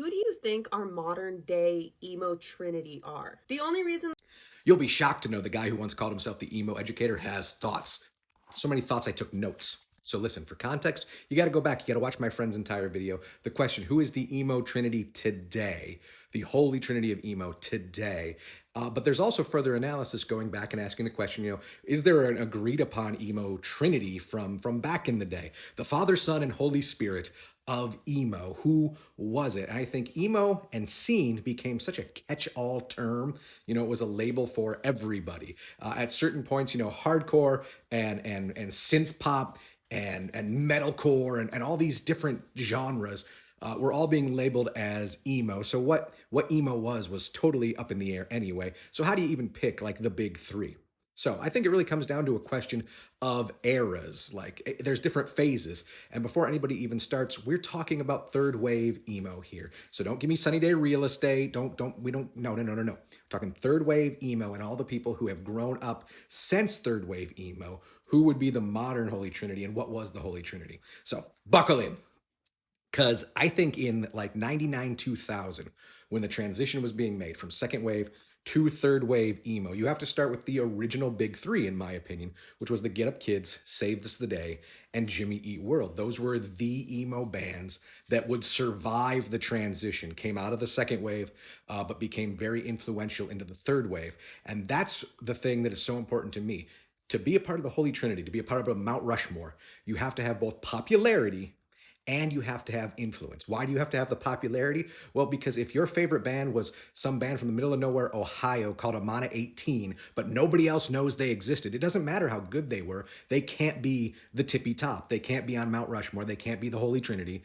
Who do you think our modern day emo trinity are? The only reason You'll be shocked to know the guy who once called himself the emo educator has thoughts. So many thoughts I took notes. So listen, for context, you got to go back. You got to watch my friend's entire video. The question, who is the emo trinity today? The holy trinity of emo today. But there's also further analysis going back and asking the question, is there an agreed upon emo trinity from back in the day? The Father, Son, and Holy Spirit of emo. Who was it? I think emo and scene became such a catch-all term. It was a label for everybody. At certain points, hardcore and synth pop and metalcore and all these different genres were all being labeled as emo. So what emo was totally up in the air anyway. So how do you even pick like the big three? So I think it really comes down to a question of eras. Like there's different phases. And before anybody even starts, we're talking about third wave emo here. So don't give me Sunny Day Real Estate. No. We're talking third wave emo and all the people who have grown up since third wave emo. Who would be the modern Holy Trinity and what was the Holy Trinity? So buckle in. Because I think in like 99, 2000, when the transition was being made from second wave to third wave emo, you have to start with the original big three, in my opinion, which was the Get Up Kids, Save This the Day, and Jimmy Eat World. Those were the emo bands that would survive the transition, came out of the second wave, but became very influential into the third wave. And that's the thing that is so important to me. To be a part of the Holy Trinity, to be a part of a Mount Rushmore, you have to have both popularity and you have to have influence. Why do you have to have the popularity? Well, because if your favorite band was some band from the middle of nowhere, Ohio, called Amana 18, but nobody else knows they existed, it doesn't matter how good they were. They can't be the tippy top. They can't be on Mount Rushmore. They can't be the Holy Trinity.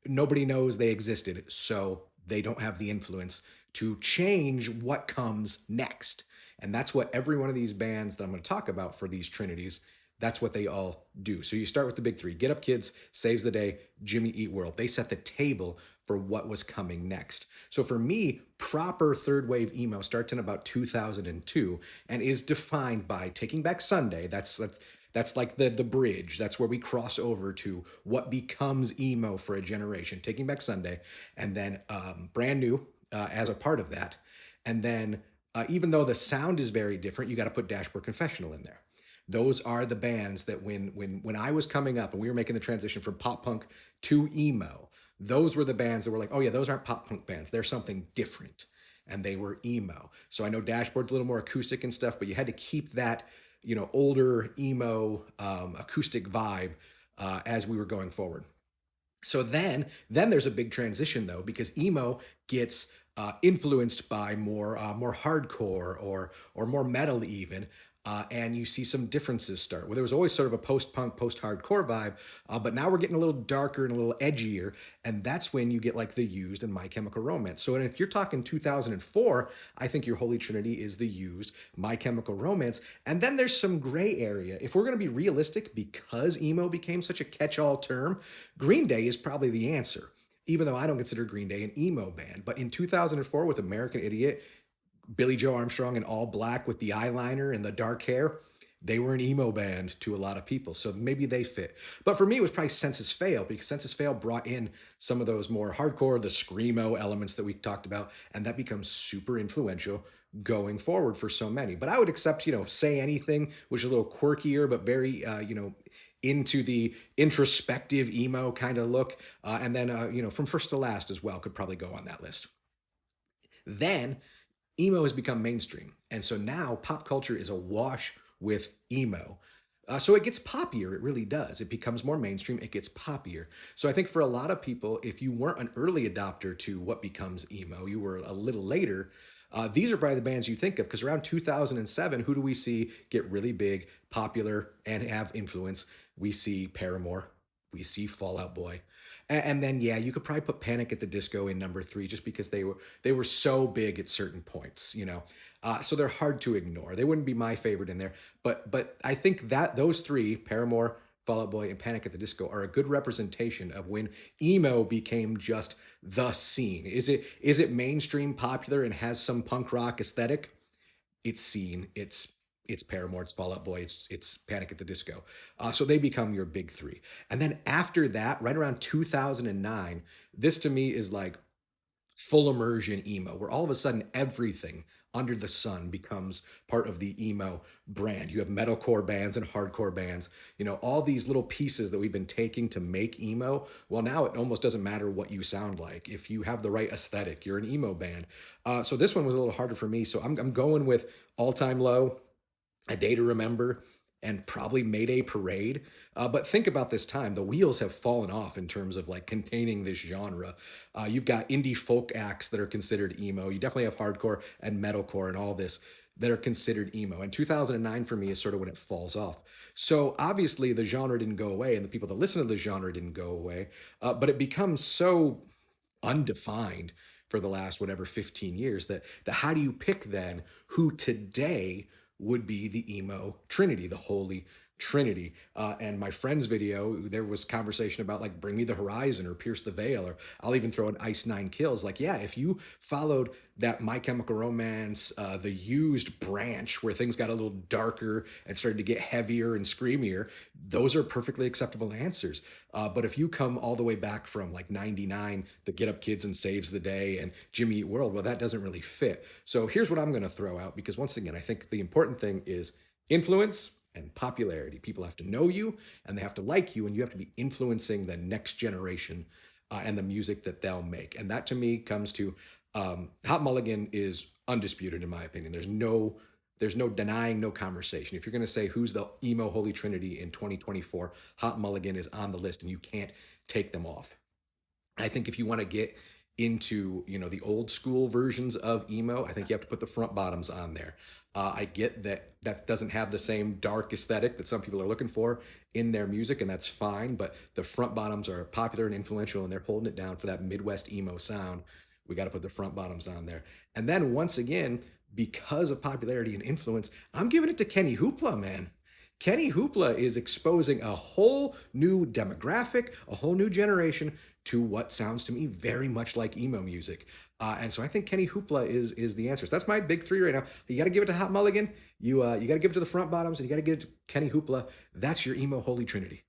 Nobody knows they existed, so they don't have the influence to change what comes next. And that's what every one of these bands that I'm going to talk about for these trinities, that's what they all do. So you start with the big three. Get Up Kids, Saves the Day, Jimmy Eat World. They set the table for what was coming next. So for me, proper third wave emo starts in about 2002 and is defined by Taking Back Sunday. That's like the bridge. That's where we cross over to what becomes emo for a generation. Taking Back Sunday, and then Brand New as a part of that. And then even though the sound is very different, you got to put Dashboard Confessional in there. Those are the bands that when I was coming up and we were making the transition from pop punk to emo, those were the bands that were like, oh yeah, those aren't pop punk bands. They're something different. And they were emo. So I know Dashboard's a little more acoustic and stuff, but you had to keep that, older emo acoustic vibe as we were going forward. So then there's a big transition though, because emo gets influenced by more hardcore or more metal even. And you see some differences start where there was always sort of a post-punk, post-hardcore vibe, but now we're getting a little darker and a little edgier, and that's when you get like The Used and My Chemical Romance. So, and if you're talking 2004, I think your Holy Trinity is The Used, My Chemical Romance, and then there's some gray area. If we're going to be realistic, because emo became such a catch-all term, Green Day is probably the answer. Even though I don't consider Green Day an emo band, but in 2004 with American Idiot, Billy Joe Armstrong in all black with the eyeliner and the dark hair, they were an emo band to a lot of people. So maybe they fit. But for me, it was probably Census Fail, because Census Fail brought in some of those more hardcore, the screamo elements that we talked about, and that becomes super influential going forward for so many. But I would accept, Say Anything, which is a little quirkier, but very, into the introspective emo kind of look. And then, From First to Last as well could probably go on that list. Then emo has become mainstream. And so now pop culture is awash with emo. So it gets poppier, it really does. It becomes more mainstream, it gets poppier. So I think for a lot of people, if you weren't an early adopter to what becomes emo, you were a little later, these are probably the bands you think of, because around 2007, who do we see get really big, popular, and have influence? We see Paramore, we see Fall Out Boy. And then yeah, you could probably put Panic at the Disco in number three just because they were so big at certain points. So they're hard to ignore. They wouldn't be my favorite in there, but I think that those three, Paramore, Fall Out Boy, and Panic at the Disco, are a good representation of when emo became just the scene. Is it mainstream popular and has some punk rock aesthetic? It's scene. It's Paramore, it's Fall Out Boy, it's Panic at the Disco. So they become your big three. And then after that, right around 2009, this to me is like full immersion emo, where all of a sudden everything under the sun becomes part of the emo brand. You have metalcore bands and hardcore bands, all these little pieces that we've been taking to make emo. Well, now it almost doesn't matter what you sound like. If you have the right aesthetic, you're an emo band. So this one was a little harder for me. So I'm going with All Time Low, A Day to Remember, and probably Mayday Parade. But think about this time. The wheels have fallen off in terms of like containing this genre. You've got indie folk acts that are considered emo. You definitely have hardcore and metalcore and all this that are considered emo. And 2009 for me is sort of when it falls off. So obviously the genre didn't go away and the people that listen to the genre didn't go away, but it becomes so undefined for the last whatever 15 years that how do you pick then who today would be the emo trinity, the holy trinity? And my friend's video, there was conversation about like Bring Me the Horizon or Pierce the Veil, or I'll even throw in Ice Nine Kills. Like, yeah, if you followed that My Chemical Romance, the Used branch where things got a little darker and started to get heavier and screamier, those are perfectly acceptable answers. But if you come all the way back from like 99, the Get Up Kids and Saves the Day and Jimmy Eat World, well, that doesn't really fit. So here's what I'm going to throw out, because once again, I think the important thing is influence and popularity. People have to know you and they have to like you, and you have to be influencing the next generation and the music that they'll make. And that to me comes to Hot Mulligan is undisputed in my opinion. There's no denying, no conversation. If you're going to say who's the emo holy trinity in 2024, Hot Mulligan is on the list and you can't take them off. I think if you want to get into the old school versions of emo, I think you have to put the front bottoms on there. I get that that doesn't have the same dark aesthetic that some people are looking for in their music, and that's fine. But the front bottoms are popular and influential, and they're holding it down for that Midwest emo sound. We got to put the front bottoms on there. And then once again, because of popularity and influence, I'm giving it to Kenny Hoopla, man. Kenny Hoopla is exposing a whole new demographic, a whole new generation to what sounds to me very much like emo music. And so I think Kenny Hoopla is the answer. So that's my big three right now. You got to give it to Hot Mulligan. You got to give it to the front bottoms, and you got to give it to Kenny Hoopla. That's your emo holy trinity.